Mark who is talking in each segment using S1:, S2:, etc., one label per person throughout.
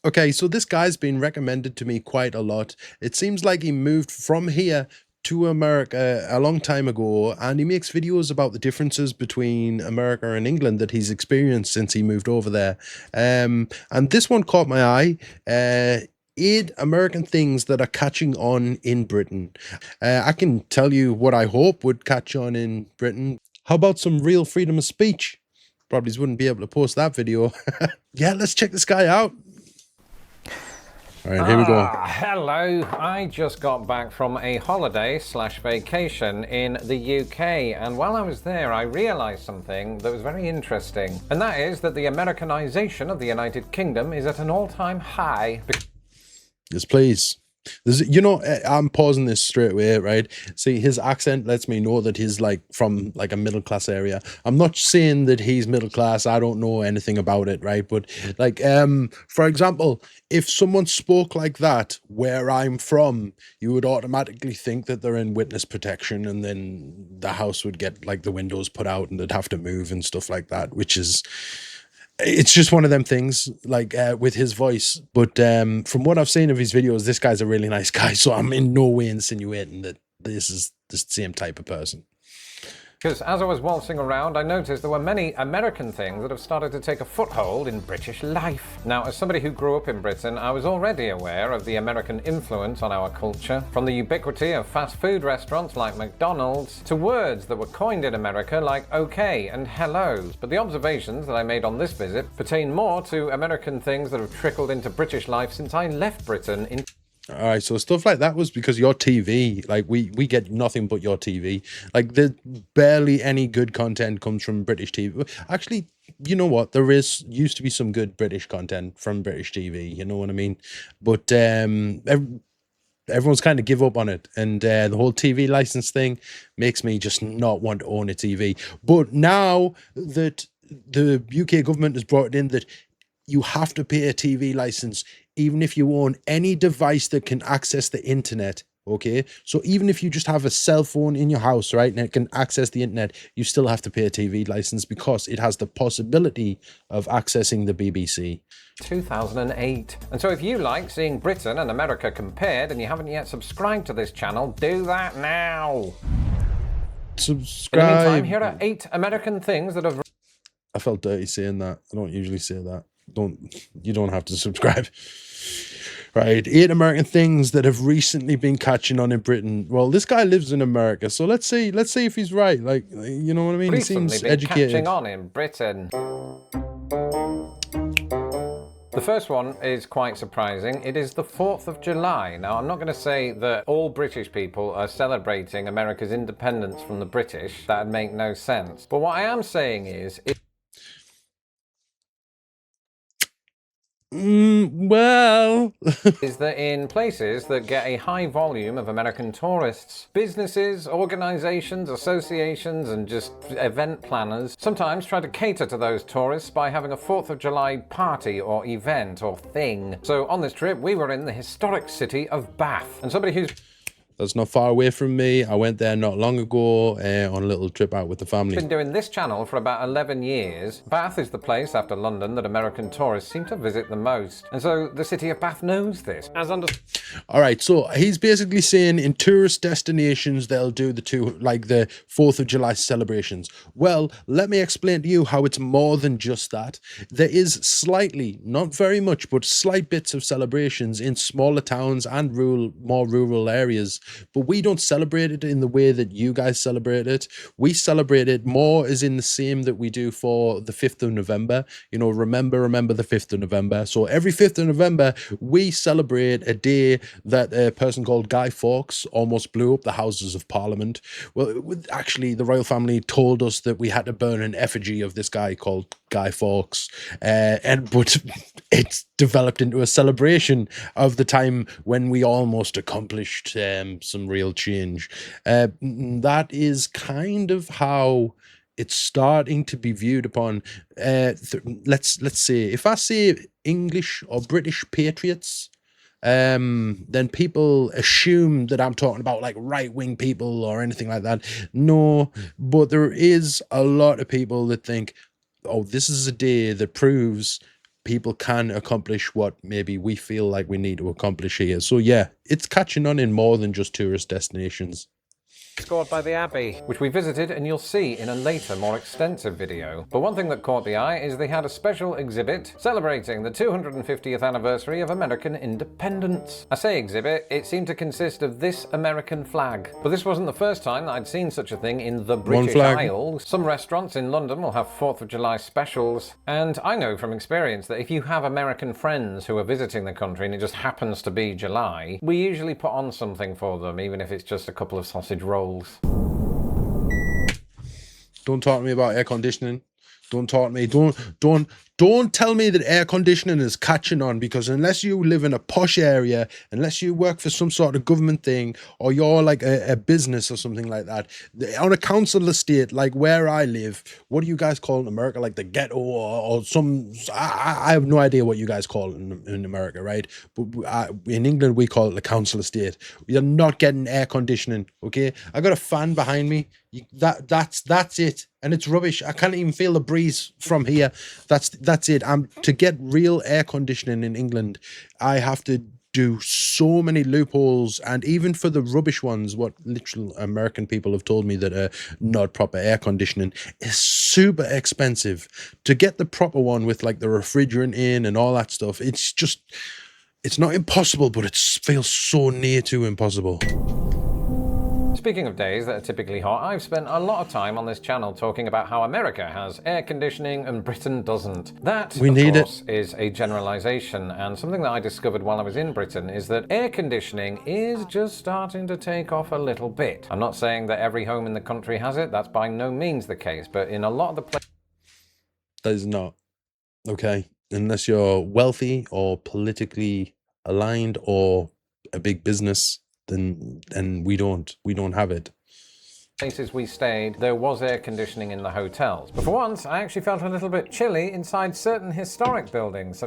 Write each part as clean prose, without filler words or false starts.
S1: Okay, so this guy's been recommended to me quite a lot. It seems like he moved from here to America a long time ago, and he makes videos about the differences between America and England that he's experienced since he moved over there. And this one caught my eye. 8 American things that are catching on in Britain. I can tell you what I hope would catch on in Britain. How about some real freedom of speech? Probably wouldn't be able to post that video. Yeah, let's check this guy out. All right, here we go.
S2: Hello. I just got back from a holiday/vacation in the UK, and while I was there, I realised something that was very interesting, and that is that the Americanization of the United Kingdom is at an all-time high.
S1: Yes, please. I'm pausing this straight away, right? See, his accent lets me know that he's like from like a middle class area. I'm not saying that he's middle class. I don't know anything about it, right? But like, for example, if someone spoke like that where I'm from, you would automatically think that they're in witness protection, and then the house would get like the windows put out and they'd have to move and stuff like that, which is. It's just one of them things, like with his voice. But from what I've seen of his videos, this guy's a really nice guy. So I'm in no way insinuating that this is the same type of person.
S2: Because as I was waltzing around, I noticed there were many American things that have started to take a foothold in British life. Now, as somebody who grew up in Britain, I was already aware of the American influence on our culture, from the ubiquity of fast food restaurants like McDonald's to words that were coined in America like okay and hello. But the observations that I made on this visit pertain more to American things that have trickled into British life since I left Britain in.
S1: All right, so stuff like that was because your TV, like we get nothing but your TV. Like there's barely any good content comes from British TV. Actually, you know what? There used to be some good British content from British TV. You know what I mean? But everyone's kind of give up on it, and the whole TV license thing makes me just not want to own a TV. But now that the UK government has brought it in that you have to pay a TV license even if you own any device that can access the internet, okay? So even if you just have a cell phone in your house, right, and it can access the internet, you still have to pay a TV license because it has the possibility of accessing the BBC.
S2: 2008. And so if you like seeing Britain and America compared and you haven't yet subscribed to this channel, do that now.
S1: Subscribe.
S2: In the meantime, here are 8 American things that have...
S1: I felt dirty saying that. I don't usually say that. You don't have to subscribe. Right, 8 American things that have recently been catching on in Britain. Well, this guy lives in America, so let's see if he's right. Like, you know what I mean? He seems educated.
S2: Catching on in Britain. The first one is quite surprising. It is the 4th of July. Now, I'm not going to say that all British people are celebrating America's independence from the British. That would make no sense. But what I am saying is...
S1: Well...
S2: is that in places that get a high volume of American tourists, businesses, organizations, associations, and just event planners sometimes try to cater to those tourists by having a 4th of July party or event or thing. So on this trip, we were in the historic city of Bath, and somebody who's...
S1: That's not far away from me. I went there not long ago on a little trip out with the family.
S2: Been doing this channel for about 11 years. Bath is the place after London that American tourists seem to visit the most. And so the city of Bath knows this.
S1: All right, so he's basically saying in tourist destinations, they'll do the 4th of July celebrations. Well, let me explain to you how it's more than just that. There is slightly, not very much, but slight bits of celebrations in smaller towns and more rural areas. But we don't celebrate it in the way that you guys celebrate it. We celebrate it more as in the same that we do for the 5th of November. You know, remember the 5th of November. So every 5th of November, we celebrate a day that a person called Guy Fawkes almost blew up the Houses of Parliament. Well, actually, the royal family told us that we had to burn an effigy of this guy called Guy Fawkes. But it's developed into a celebration of the time when we almost accomplished some real change. That is kind of how it's starting to be viewed upon. Let's say, if I say English or British patriots, then people assume that I'm talking about like right-wing people or anything like that. No, but there is a lot of people that think, oh, this is a day that proves people can accomplish what maybe we feel like we need to accomplish here. So yeah, it's catching on in more than just tourist destinations.
S2: Scored by the Abbey, which we visited and you'll see in a later, more extensive video. But one thing that caught the eye is they had a special exhibit celebrating the 250th anniversary of American independence. I say exhibit, it seemed to consist of this American flag. But this wasn't the first time that I'd seen such a thing in the British Isles. Some restaurants in London will have 4th of July specials, and I know from experience that if you have American friends who are visiting the country and it just happens to be July, we usually put on something for them, even if it's just a couple of sausage rolls.
S1: Don't talk to me about air conditioning. Don't talk to me. Don't tell me that air conditioning is catching on, because unless you live in a posh area, unless you work for some sort of government thing, or you're like a business or something like that, on a council estate like where I live, what do you guys call it in America? Like the ghetto or some, I have no idea what you guys call it in America, right? But in England, we call it the council estate. You're not getting air conditioning, okay? I got a fan behind me. That's it, and it's rubbish. I can't even feel the breeze from here. That's it. To get real air conditioning in England, I have to do so many loopholes, and even for the rubbish ones, what literal American people have told me that are not proper air conditioning is super expensive. To get the proper one with like the refrigerant in and all that stuff, it's not impossible, but it feels so near to impossible.
S2: Speaking of days that are typically hot, I've spent a lot of time on this channel talking about how America has air conditioning and Britain doesn't. That, of course, is a generalization, and something that I discovered while I was in Britain is that air conditioning is just starting to take off a little bit. I'm not saying that every home in the country has it, that's by no means the case, but in a lot of the places...
S1: That is not. Okay? Unless you're wealthy or politically aligned or a big business, then we don't have it.
S2: Places we stayed, there was air conditioning in the hotels. But for once, I actually felt a little bit chilly inside certain historic buildings.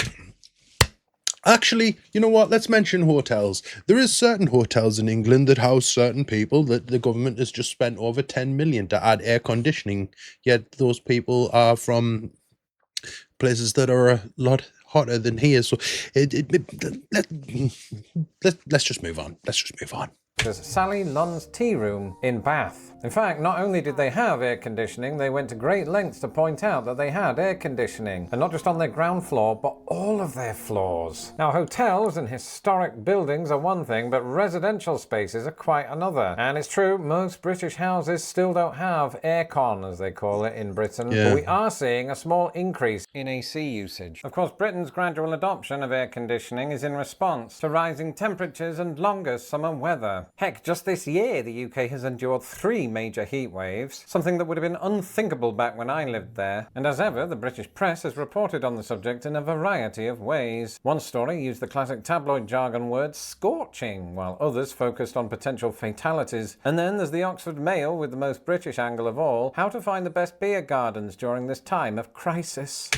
S1: Actually, you know what? Let's mention hotels. There is certain hotels in England that house certain people that the government has just spent over 10 million to add air conditioning, yet those people are from places that are a lot hotter than here. So let's just move on. Let's just move on.
S2: There's Sally Lunn's Tea Room in Bath. In fact, not only did they have air conditioning, they went to great lengths to point out that they had air conditioning, and not just on their ground floor, but all of their floors. Now, hotels and historic buildings are one thing, but residential spaces are quite another. And it's true, most British houses still don't have aircon, as they call it in Britain, but we are seeing a small increase in AC usage. Of course, Britain's gradual adoption of air conditioning is in response to rising temperatures and longer summer weather. Heck, just this year, the UK has endured 3 major heat waves, something that would have been unthinkable back when I lived there. And as ever, the British press has reported on the subject in a variety of ways. One story used the classic tabloid jargon word scorching, while others focused on potential fatalities. And then there's the Oxford Mail with the most British angle of all, how to find the best beer gardens during this time of crisis.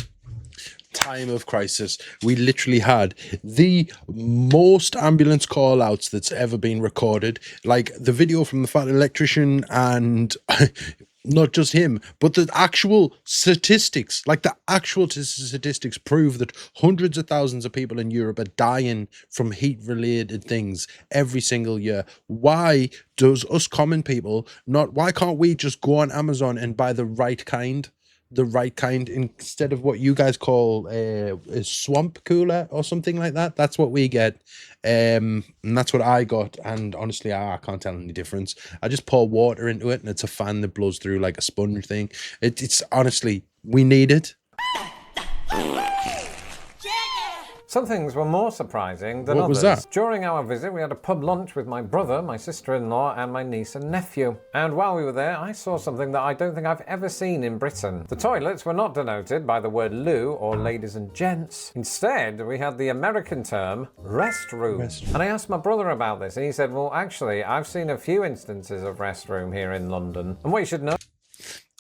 S1: Time of crisis. We literally had the most ambulance call outs that's ever been recorded. Like the video from the fat electrician, and not just him, but the actual statistics, prove that hundreds of thousands of people in Europe are dying from heat related things every single year. Why does us common people why can't we just go on Amazon and buy the right kind instead of what you guys call a swamp cooler or something like that? That's what we get, and that's what I got, and honestly I can't tell any difference. I just pour water into it and it's a fan that blows through like a sponge thing. It's honestly, we need it.
S2: Some things were more surprising than others.
S1: What was that?
S2: During our visit, we had a pub lunch with my brother, my sister-in-law, and my niece and nephew. And while we were there, I saw something that I don't think I've ever seen in Britain. The toilets were not denoted by the word loo or ladies and gents. Instead, we had the American term restroom. And I asked my brother about this, and he said, well, actually, I've seen a few instances of restroom here in London. And what you should know...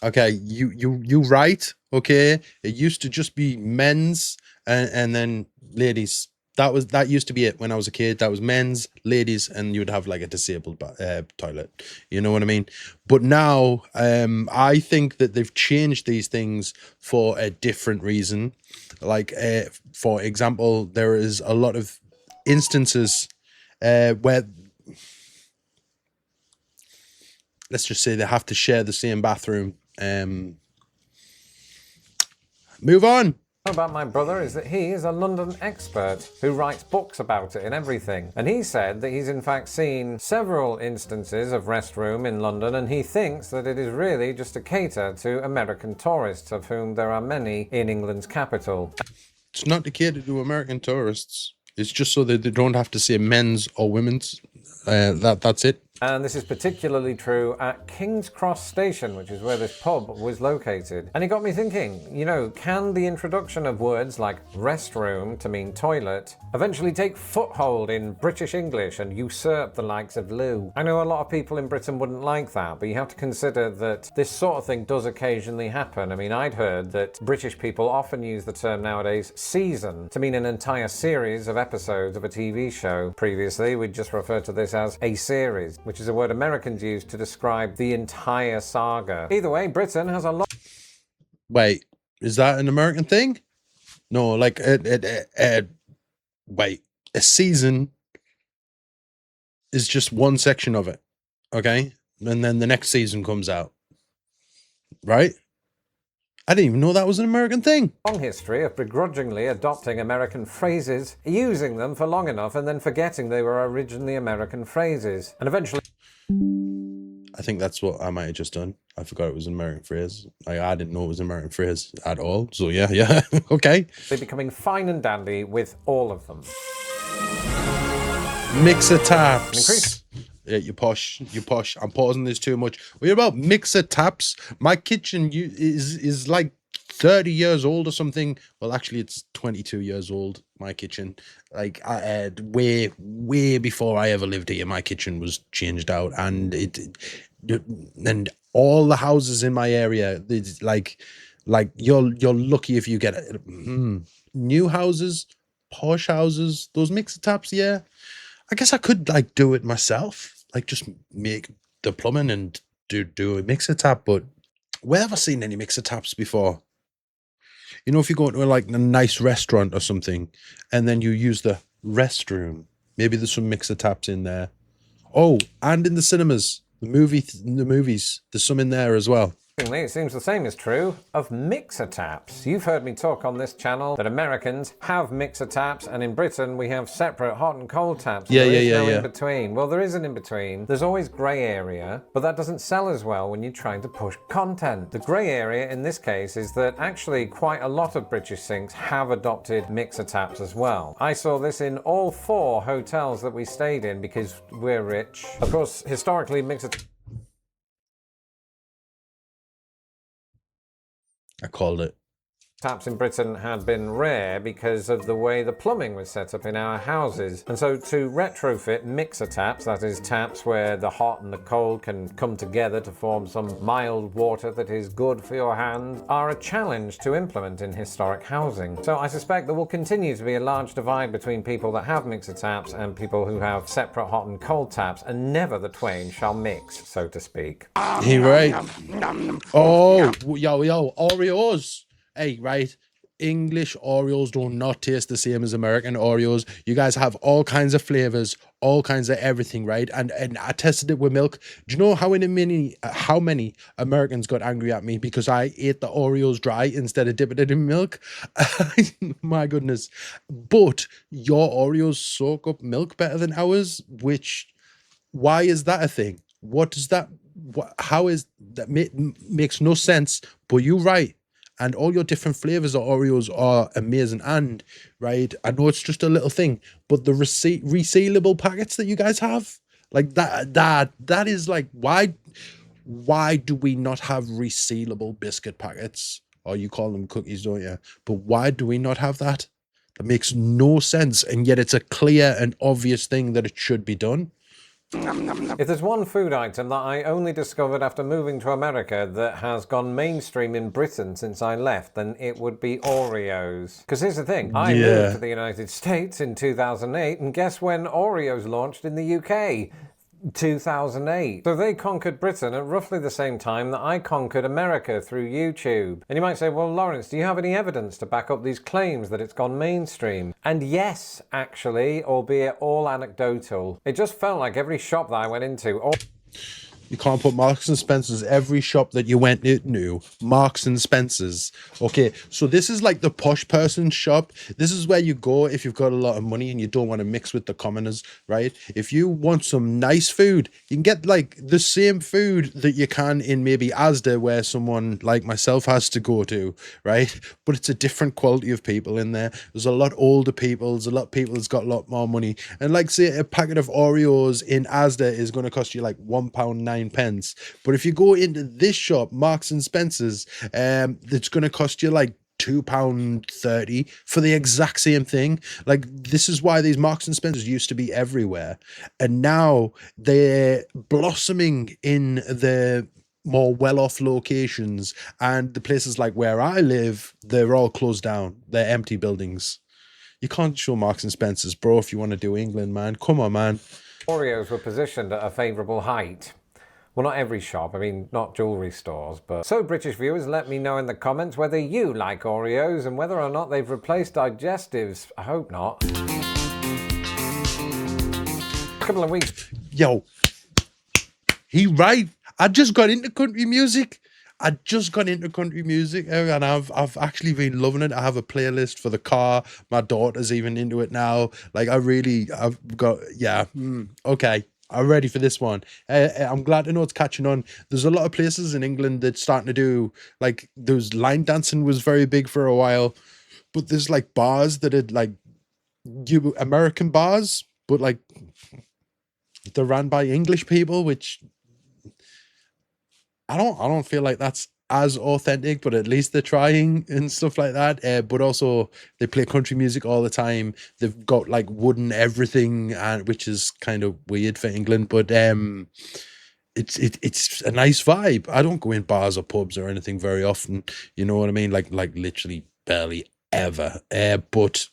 S1: Okay, you right, okay? It used to just be men's and then ladies That used to be it when I was a kid. That was men's, ladies, and you would have like a disabled toilet. You know what I mean? But now, I think that they've changed these things for a different reason. Like, for example, there is a lot of instances where, let's just say, they have to share the same bathroom. Move on.
S2: About my brother is that he is a London expert who writes books about it and everything. And he said that he's in fact seen several instances of restroom in London, and he thinks that it is really just to cater to American tourists, of whom there are many in England's capital.
S1: It's not to cater to American tourists. It's just so that they don't have to say men's or women's. That's it.
S2: And this is particularly true at King's Cross Station, which is where this pub was located. And it got me thinking, you know, can the introduction of words like restroom to mean toilet eventually take foothold in British English and usurp the likes of loo? I know a lot of people in Britain wouldn't like that, but you have to consider that this sort of thing does occasionally happen. I mean, I'd heard that British people often use the term nowadays season to mean an entire series of episodes of a TV show. Previously, we'd just referred to this as a series, which is a word Americans use to describe the entire saga. Either way, Britain has a lot.
S1: Wait, is that an American thing? No, like, wait, a season is just one section of it, okay? And then the next season comes out, right? I didn't even know that was an American thing.
S2: Long history of begrudgingly adopting American phrases, using them for long enough, and then forgetting they were originally American phrases. And eventually,
S1: I think that's what I might have just done. I forgot it was an American phrase. I didn't know it was an American phrase at all. So yeah, okay.
S2: they're becoming fine and dandy with all of them.
S1: Mixer taps.
S2: Increase.
S1: Yeah, you posh. I'm pausing this too much. What about mixer taps? My kitchen is like 30 years old or something. Well, actually, it's 22 years old. My kitchen, like, I had way before I ever lived here, my kitchen was changed out, and and all the houses in my area, it's like you're lucky if you get new houses, posh houses. Those mixer taps, yeah. I guess I could like do it myself, like just make the plumbing and do a mixer tap. But where have I seen any mixer taps before? You know, if you go to like a nice restaurant or something, and then you use the restroom, maybe there's some mixer taps in there. Oh, and in the cinemas, the movies, there's some in there as well.
S2: It seems the same is true of mixer taps. You've heard me talk on this channel that Americans have mixer taps, and in Britain we have separate hot and cold taps.
S1: Yeah.
S2: In between. Well, there is an in between. There's always grey area, but that doesn't sell as well when you're trying to push content. The grey area in this case is that actually quite a lot of British sinks have adopted mixer taps as well. I saw this in all 4 hotels that we stayed in because we're rich. Of course, historically, mixer
S1: I called it.
S2: taps in Britain had been rare because of the way the plumbing was set up in our houses. And so to retrofit mixer taps, that is taps where the hot and the cold can come together to form some mild water that is good for your hands, are a challenge to implement in historic housing. So I suspect there will continue to be a large divide between people that have mixer taps and people who have separate hot and cold taps, and never the twain shall mix, so to speak.
S1: He right. Oh, yo, Oreos. Hey, right. English Oreos do not taste the same as American Oreos. You guys have all kinds of flavors, all kinds of everything, right? And I tested it with milk. Do you know how many Americans got angry at me because I ate the Oreos dry instead of dipping it in milk? My goodness. But your Oreos soak up milk better than ours, why is that a thing? What does that, how is that? Makes no sense, but you're right. And all your different flavors of Oreos are amazing. And, right, I know it's just a little thing, but the resealable packets that you guys have, like that is like, why do we not have resealable biscuit packets? Or you call them cookies, don't you? But why do we not have that? That makes no sense. And yet it's a clear and obvious thing that it should be done.
S2: If there's one food item that I only discovered after moving to America that has gone mainstream in Britain since I left, then it would be Oreos. Because here's the thing, I moved to
S1: Yeah.
S2: the United States in 2008, and guess when Oreos launched in the UK? 2008. So they conquered Britain at roughly the same time that I conquered America through YouTube. And you might say, well, Lawrence, do you have any evidence to back up these claims that it's gone mainstream? And yes, actually, albeit all anecdotal. It just felt like every shop that I went into,
S1: You can't put Marks and Spencer's every shop that you went into. Marks and Spencer's. Okay, so this is like the posh person's shop. This is where you go if you've got a lot of money and you don't want to mix with the commoners, right? If you want some nice food, you can get like the same food that you can in maybe Asda, where someone like myself has to go to, right? But it's a different quality of people in there. There's a lot older people. There's a lot of people that's got a lot more money. And like, say, a packet of Oreos in Asda is going to cost you like £1.09. But if you go into this shop, Marks and Spencer's, it's going to cost you like £2.30 for the exact same thing. Like, this is why these Marks and Spencer's used to be everywhere, and now they're blossoming in the more well-off locations, and the places like where I live, they're all closed down. They're empty buildings. You can't show Marks and Spencer's, bro, if you want to do England, man. Come on, man.
S2: Oreos were positioned at a favourable height. Well, not every shop, I mean, not jewellery stores, but... So, British viewers, let me know in the comments whether you like Oreos and whether or not they've replaced digestives. I hope not. A couple of weeks...
S1: Yo, he right. I just got into country music. And I've actually been loving it. I have a playlist for the car. My daughter's even into it now. Like, I've got, yeah. Okay. I'm ready for this one. I'm glad to know it's catching on. There's a lot of places in England that's starting to do, like, there's line dancing was very big for a while, but there's like bars that are like American bars, but like they're ran by English people, which I don't feel like that's as authentic, but at least they're trying and stuff like that. But also they play country music all the time. They've got like wooden everything, and which is kind of weird for England. But it's a nice vibe. I don't go in bars or pubs or anything very often. You know what I mean? Like literally barely ever. But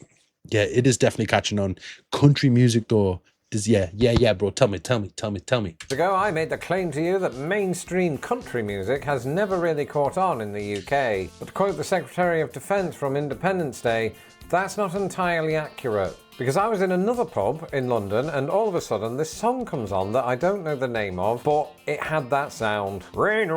S1: yeah, it is definitely catching on. Country music though. Yeah, bro. Tell me.
S2: Ago, I made the claim to you that mainstream country music has never really caught on in the UK. But to quote the Secretary of Defence from Independence Day, that's not entirely accurate. Because I was in another pub in London and all of a sudden this song comes on that I don't know the name of, but it had that sound. And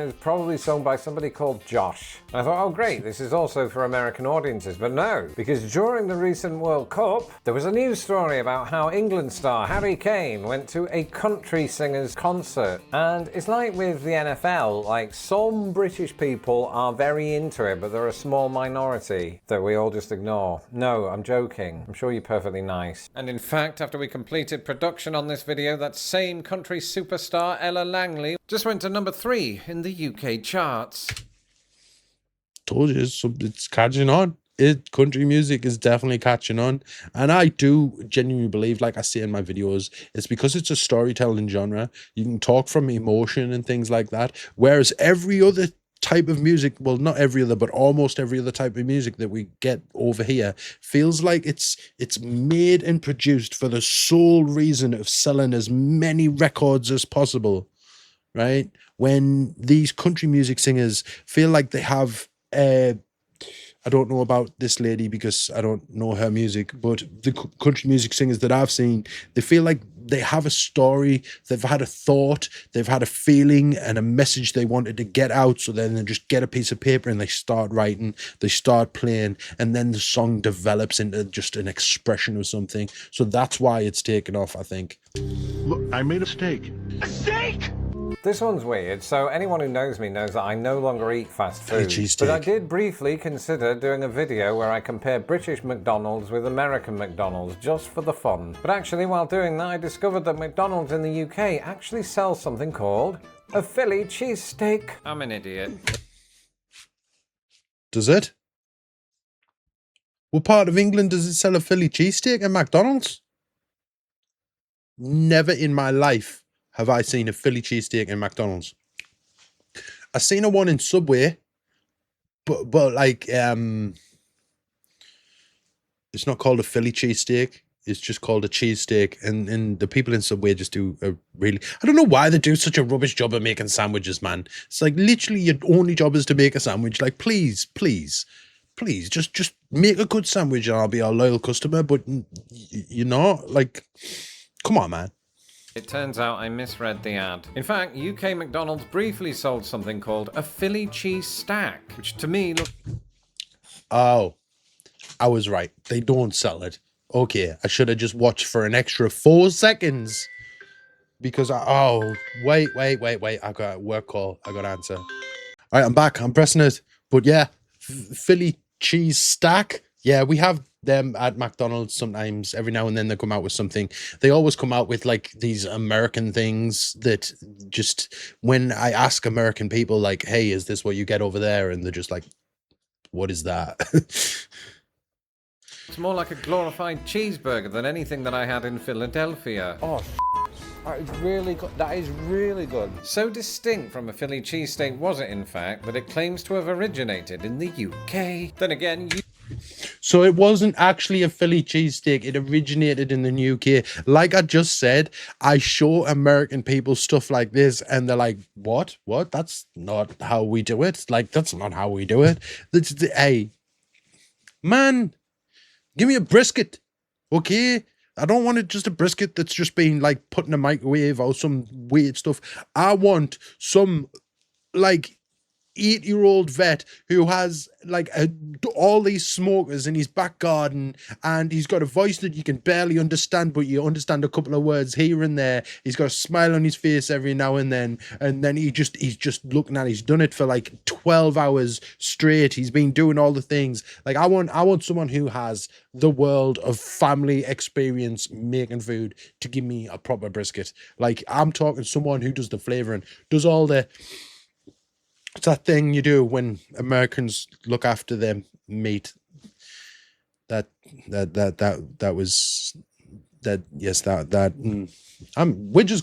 S2: it's probably sung by somebody called Josh. And I thought, oh great, this is also for American audiences. But no, because during the recent World Cup, there was a news story about how England star Harry Kane went to a country singer's concert. And it's like with the NFL, like some British people are very into it, but they're a small minority that we all just ignore. No, I'm joking. I'm sure you're perfectly nice. And in fact, after we completed production on this video, that same country superstar Ella Langley just went to number 3 in the UK charts.
S1: Told you, it's catching on. Country music is definitely catching on, and I do genuinely believe, like I say in my videos, it's because it's a storytelling genre. You can talk from emotion and things like that, whereas every other type of music, well, not every other, but almost every other type of music that we get over here feels like it's made and produced for the sole reason of selling as many records as possible, right? When these country music singers feel like they have I don't know about this lady because I don't know her music, but the country music singers that I've seen, they feel like they have a story, they've had a thought, they've had a feeling and a message they wanted to get out. So then they just get a piece of paper and they start writing, they start playing, and then the song develops into just an expression of something. So that's why it's taken off, I think.
S3: Look, I made a steak. A steak?
S2: This one's weird, so anyone who knows me knows that I no longer eat fast food.
S1: cheesesteak.
S2: But I did briefly consider doing a video where I compare British McDonald's with American McDonald's, just for the fun. But actually, while doing that, I discovered that McDonald's in the UK actually sells something called a Philly cheesesteak. I'm an idiot.
S1: Does it? What part of England does it sell a Philly cheesesteak at McDonald's? never in my life have I seen a Philly cheesesteak in McDonald's. I seen a one in Subway, but like it's not called a Philly cheesesteak. It's just called a cheesesteak, and the people in Subway just do a really. I don't know why they do such a rubbish job of making sandwiches, man. It's like literally your only job is to make a sandwich. Like please, just make a good sandwich, and I'll be a loyal customer. But you're not like, come on, man.
S2: It turns out I misread the ad. In fact, UK McDonald's briefly sold something called a Philly cheese stack, which to me looked...
S1: Oh, I was right. They don't sell it. Okay, I should have just watched for an extra 4 seconds. Because wait. I got a work call. I got to answer. All right, I'm back. I'm pressing it. But yeah, Philly cheese stack. Yeah, we have them at McDonald's sometimes. Every now and then they come out with something. They always come out with like these American things that just, when I ask American people like, hey, is this what you get over there? And they're just like, what is that?
S2: It's more like a glorified cheeseburger than anything that I had in Philadelphia.
S4: Oh, that is really good. That is really good.
S2: So distinct from a Philly cheesesteak was it, in fact, that it claims to have originated in the UK. Then again,
S1: So it wasn't actually a Philly cheesesteak. It originated in the UK. Like I just said, I show American people stuff like this and they're like, what? That's not how we do it. Like, that's not how we do it. Hey, man, give me a brisket, okay? I don't want it just a brisket that's just been like put in a microwave or some weird stuff. I want some like 8-year-old vet who has like all these smokers in his back garden, and he's got a voice that you can barely understand, but you understand a couple of words here and there. He's got a smile on his face every now and then he's just looking at it. He's done it for like 12 hours straight. He's been doing all the things. Like I want someone who has the world of family experience making food to give me a proper brisket. Like I'm talking someone who does the flavoring, does all the... It's that thing you do when Americans look after their meat. We're just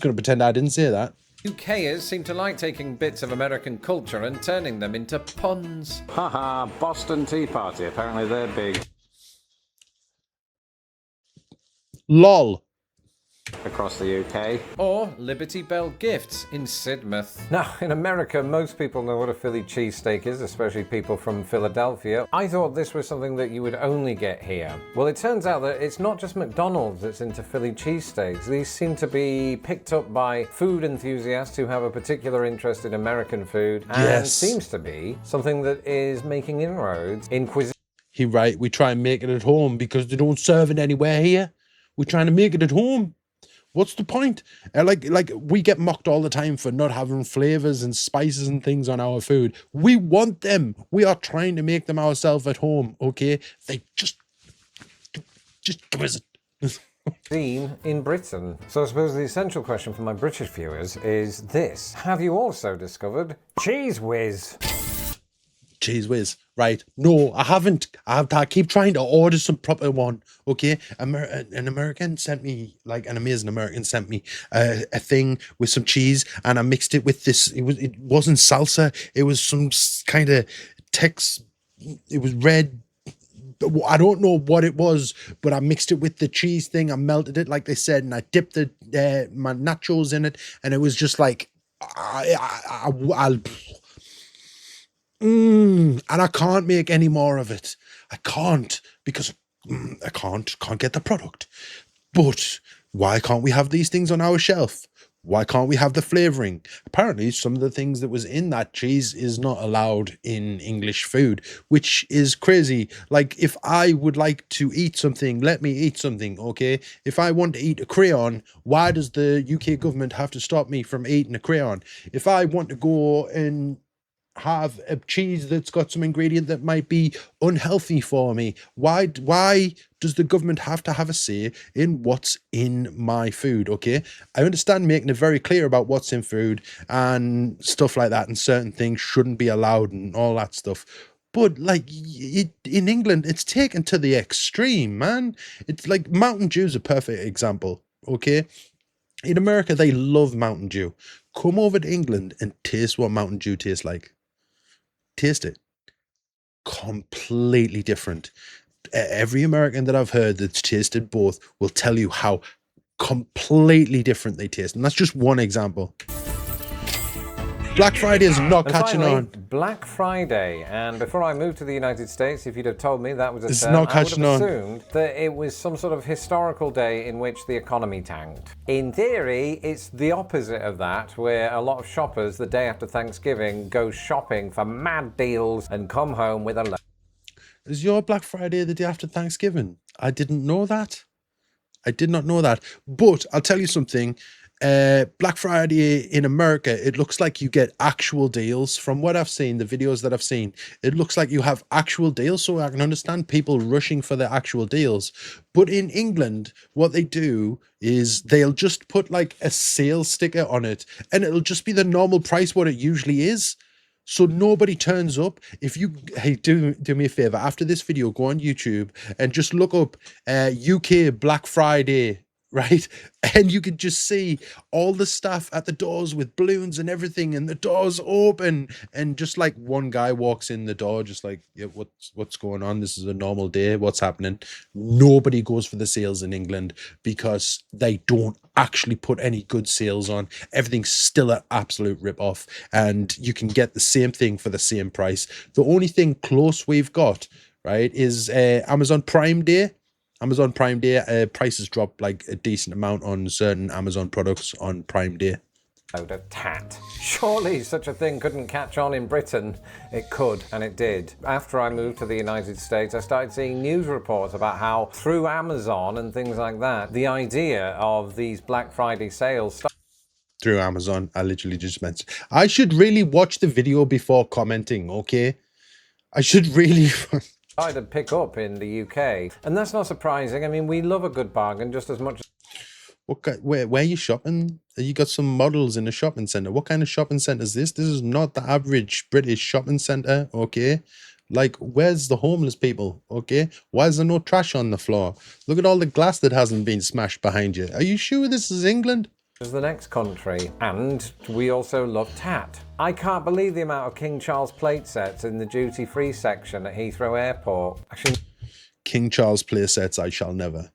S1: going to pretend I didn't say that.
S2: UKers seem to like taking bits of American culture and turning them into puns.
S4: Haha, Boston Tea Party. Apparently they're big
S1: LOL.
S4: across the UK.
S2: Or Liberty Bell Gifts in Sidmouth. Now, in America, most people know what a Philly cheesesteak is, especially people from Philadelphia. I thought this was something that you would only get here. Well, it turns out that it's not just McDonald's that's into Philly cheesesteaks. These seem to be picked up by food enthusiasts who have a particular interest in American food, and seems to be something that is making inroads in cuisine.
S1: You're right. We try and make it at home because they don't serve it anywhere here. We're trying to make it at home. What's the point? Like we get mocked all the time for not having flavors and spices and things on our food. We want them. We are trying to make them ourselves at home. Okay, they just give us it.
S2: In Britain. So I suppose the essential question for my British viewers is this: have you also discovered Cheese Whiz?
S1: Cheese Whiz, right? No, I haven't. I keep trying to order some proper one. Okay, an American sent me, like an amazing American sent me a thing with some cheese, and I mixed it with this. It wasn't salsa. It was some kind of It was red. I don't know what it was, but I mixed it with the cheese thing. I melted it like they said, and I dipped my nachos in it, and it was just like and I can't make any more of it. I can't because I can't get the product. But why can't we have these things on our shelf? Why can't we have the flavoring? Apparently, some of the things that was in that cheese is not allowed in English food, which is crazy. Like, if I would like to eat something, let me eat something, okay? If I want to eat a crayon, why does the UK government have to stop me from eating a crayon? If I want to go and have a cheese that's got some ingredient that might be unhealthy for me, why does the government have to have a say in what's in my food? Okay, I understand making it very clear about what's in food and stuff like that, and certain things shouldn't be allowed and all that stuff, but like in England it's taken to the extreme, man. It's like Mountain Dew's a perfect example. Okay, In America, they love Mountain Dew. Come over to England and taste what Mountain Dew tastes like. Taste it. Completely different. Every American that I've heard that's tasted both will tell you how completely different they taste. And that's just one example. Black Friday is not
S2: And
S1: catching
S2: finally,
S1: on.
S2: Black Friday. And before I moved to the United States, if you'd have told me that was a
S1: It's
S2: term,
S1: not
S2: I would
S1: catching
S2: have
S1: on.
S2: assumed that it was some sort of historical day in which the economy tanked. In theory, it's the opposite of that, where a lot of shoppers, the day after Thanksgiving, go shopping for mad deals and come home with a
S1: Is your Black Friday the day after Thanksgiving? I didn't know that. I did not know that. But I'll tell you something. Black Friday in America, it looks like you get actual deals. From what I've seen, the videos that I've seen, it looks like you have actual deals. So I can understand people rushing for the actual deals. But in England, what they do is they'll just put like a sales sticker on it, and it'll just be the normal price what it usually is. So nobody turns up. If you, hey, do me a favor, after this video, go on YouTube and just look up UK Black Friday, right? And you can just see all the stuff at the doors with balloons and everything, and the doors open, and just like one guy walks in the door, just like, yeah, what's going on? This is a normal day. What's happening? Nobody goes for the sales in England because they don't actually put any good sales on. Everything's still an absolute rip off, and you can get the same thing for the same price. The only thing close we've got, right, is Amazon Prime Day. Amazon Prime Day prices drop like a decent amount on certain Amazon products on Prime Day.
S2: load of tat. Surely such a thing couldn't catch on in Britain. It could, and it did. After I moved to the United States, I started seeing news reports about how through Amazon and things like that, the idea of these Black Friday sales
S1: Through Amazon, I literally just mentioned. I should really watch the video before commenting, okay? I should really...
S2: started to pick up in the UK. And that's not surprising. I mean, we love a good bargain just as much
S1: Where are you shopping? You got some models in a shopping center. What kind of shopping center is this? This is not the average British shopping center, okay? Like, where's the homeless people, okay? Why is there no trash on the floor? Look at all the glass that hasn't been smashed behind you. Are you sure this is England?
S2: as the next country. And we also love tat. I can't believe the amount of King Charles plate sets in the duty-free section at Heathrow Airport. Actually,
S1: King Charles play sets, I shall never.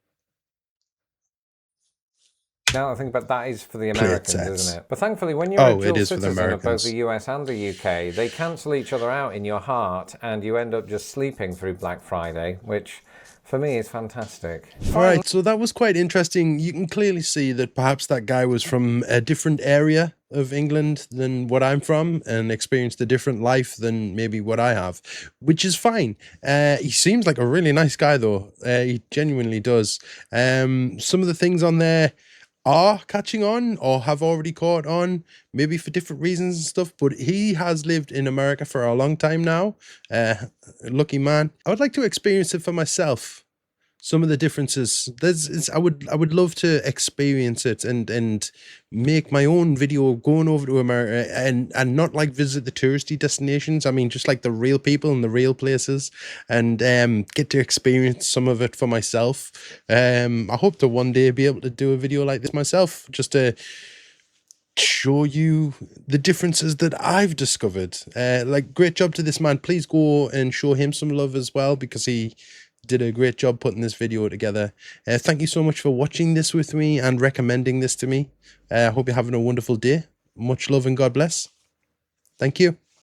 S2: now I think about that is for the
S1: Plate
S2: Americans,
S1: sets.
S2: isn't it? But thankfully, when you're
S1: Oh,
S2: a
S1: it
S2: dual
S1: is for the
S2: citizen of both
S1: Americans.
S2: the US and the UK, they cancel each other out in your heart, and you end up just sleeping through Black Friday, which for me is fantastic.
S1: All right, so that was quite interesting. You can clearly see that perhaps that guy was from a different area of England than what I'm from, and experienced a different life than maybe what I have, which is fine. He seems like a really nice guy, though. He genuinely does. Some of the things on there are catching on or have already caught on, maybe for different reasons and stuff, but he has lived in America for a long time now. Lucky man. I would like to experience it for myself. Some of the differences. I would love to experience it and make my own video going over to America and not like visit the touristy destinations. I mean, just like the real people and the real places, and get to experience some of it for myself. I hope to one day be able to do a video like this myself, just to show you the differences that I've discovered. Like, great job to this man. Please go and show him some love as well, because he did a great job putting this video together. Thank you so much for watching this with me and recommending this to me. I hope you're having a wonderful day. Much love and God bless. Thank you.